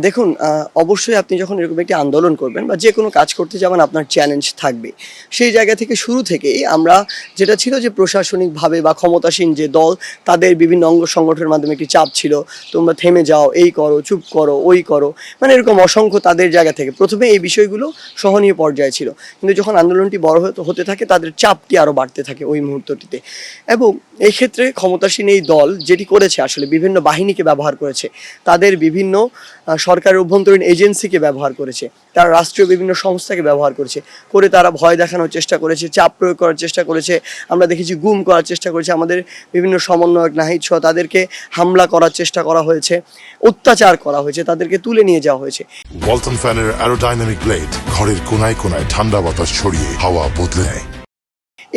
দেখুন অবশ্যই আপনি যখন এরকম একটি আন্দোলন করবেন বা যে কোনো কাজ করতে যাবেন আপনার চ্যালেঞ্জ থাকবে। সেই জায়গা থেকে শুরু থেকেই আমরা যেটা ছিল যে প্রশাসনিকভাবে বা ক্ষমতাসীন যে দল তাদের বিভিন্ন অঙ্গ সংগঠনের মাধ্যমে একটি চাপ ছিল, তোমরা থেমে যাও, এই করো, চুপ করো, ওই করো। মানে এরকম অসংখ্য তাদের জায়গা থেকে প্রথমে এই বিষয়গুলো সহনীয় পর্যায়ে ছিল। কিন্তু যখন আন্দোলনটি বড় হতে থাকে তাদের চাপটি আরও বাড়তে থাকে ওই মুহূর্তটিতে। এবং এই ক্ষেত্রে ক্ষমতাসীন এই দল যেটি করেছে আসলে বিভিন্ন বাহিনীকে ব্যবহার করেছে, তাদের বিভিন্ন সরকারের অভ্যন্তরীণ এজেন্সিকে ব্যবহার করেছে, তারা রাষ্ট্রীয় বিভিন্ন সংস্থাকে ব্যবহার করেছে, করে তারা ভয় দেখানোর চেষ্টা করেছে, চাপ প্রয়োগ করার চেষ্টা করেছে। আমরা দেখেছি গুম করার চেষ্টা করেছে, আমাদের বিভিন্ন সমন্বয়ক নাহিদ সহ তাদেরকে হামলা করার চেষ্টা করা হয়েছে, অত্যাচার করা হয়েছে, তাদেরকে তুলে নিয়ে যাওয়া হয়েছে। ওয়ালটন ফ্যানের অ্যারোডাইনামিক ব্লেড ঘরের কোনায় কোনায় ঠান্ডা বাতাস ছড়িয়ে হাওয়া বদলে নেয়।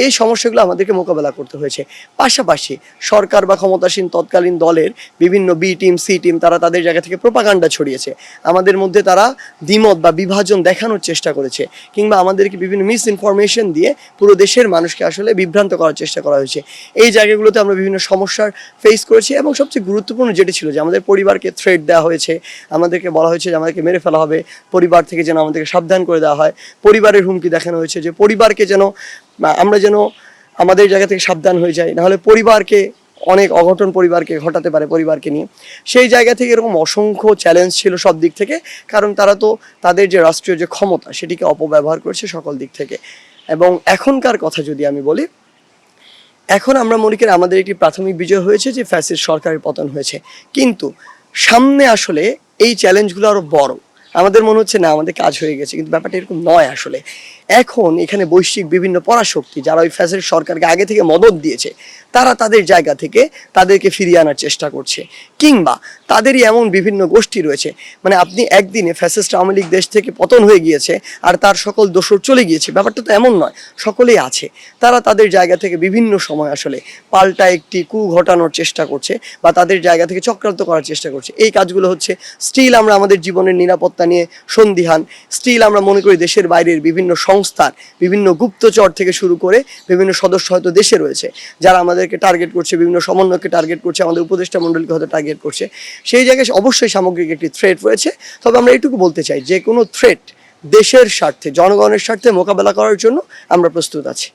এই সমস্যাগুলো আমাদেরকে মোকাবেলা করতে হয়েছে। পাশাপাশি সরকার বা ক্ষমতাসীন তৎকালীন দলের বিভিন্ন বি টিম, সি টিম তারা তাদের জায়গা থেকে প্রোপাগান্ডা ছড়িয়েছে। আমাদের মধ্যে তারা দ্বিমত বা বিভাজন দেখানোর চেষ্টা করেছে, কিংবা আমাদেরকে বিভিন্ন মিস ইনফরমেশন দিয়ে পুরো দেশের মানুষকে আসলে বিভ্রান্ত করার চেষ্টা করা হয়েছে। এই জায়গাগুলোতে আমরা বিভিন্ন সমস্যার ফেস করেছি। এবং সবচেয়ে গুরুত্বপূর্ণ যেটি ছিল যে আমাদের পরিবারকে থ্রেট দেওয়া হয়েছে, আমাদেরকে বলা হয়েছে যে আমাদেরকে মেরে ফেলা হবে, পরিবার থেকে যেন আমাদেরকে সাবধান করে দেওয়া হয়, পরিবারের হুমকি দেখানো হয়েছে যে পরিবারকে যেন আমরা যেন আমাদের জায়গা থেকে সাবধান হয়ে যাই, নাহলে পরিবারকে অনেক অঘটন পরিবারকে ঘটাতে পারে পরিবারকে নিয়ে। সেই জায়গা থেকে এরকম অসংখ্য চ্যালেঞ্জ ছিল সব দিক থেকে, কারণ তারা তো তাদের যে রাষ্ট্রীয় যে ক্ষমতা সেটিকে অপব্যবহার করছে সকল দিক থেকে। এবং এখনকার কথা যদি আমি বলি, এখন আমরা মনে করি আমাদের একটি প্রাথমিক বিজয় হয়েছে যে ফ্যাসিস্ট সরকারের পতন হয়েছে, কিন্তু সামনে আসলে এই চ্যালেঞ্জগুলো আরও বড়। আমাদের মনে হচ্ছে না আমাদের কাজ হয়ে গেছে, কিন্তু ব্যাপারটা এরকম নয়। আসলে এখন এখানে বৈশ্বিক বিভিন্ন পরাশক্তি যারা ওই ফ্যাসিস্ট সরকারকে আগে থেকে মদত দিয়েছে, তারা তাদের জায়গা থেকে তাদেরকে ফিরিয়ে আনার চেষ্টা করছে, কিংবা তাদেরই এমন বিভিন্ন গোষ্ঠী রয়েছে। মানে আপনি একদিনে ফ্যাসিস্ট আওয়ামী লীগ দেশ থেকে পতন হয়ে গিয়েছে আর তার সকল দোসর চলে গিয়েছে, ব্যাপারটা তো এমন নয়, সকলেই আছে। তারা তাদের জায়গা থেকে বিভিন্ন সময় আসলে পাল্টা একটি কু ঘটানোর চেষ্টা করছে বা তাদের জায়গা থেকে চক্রান্ত করার চেষ্টা করছে। এই কাজগুলো হচ্ছে স্টিল আমরা আমাদের জীবনের নিরাপত্তা নিয়ে সন্দিহান। স্টিল আমরা মনে করি দেশের বাইরের বিভিন্ন সংস্থার বিভিন্ন গুপ্তচর থেকে শুরু করে বিভিন্ন সদস্য হয়তো দেশে রয়েছে যারা আমাদেরকে টার্গেট করছে, বিভিন্ন সমন্বয়কে টার্গেট করছে, আমাদের উপদেষ্টা মণ্ডলীকে হয়তো টার্গেট করছে। সেই জায়গায় অবশ্যই সামগ্রিক একটি থ্রেট রয়েছে। তবে আমরা এইটুকু বলতে চাই, যে কোনো থ্রেট দেশের স্বার্থে, জনগণের স্বার্থে মোকাবেলা করার জন্য আমরা প্রস্তুত আছি।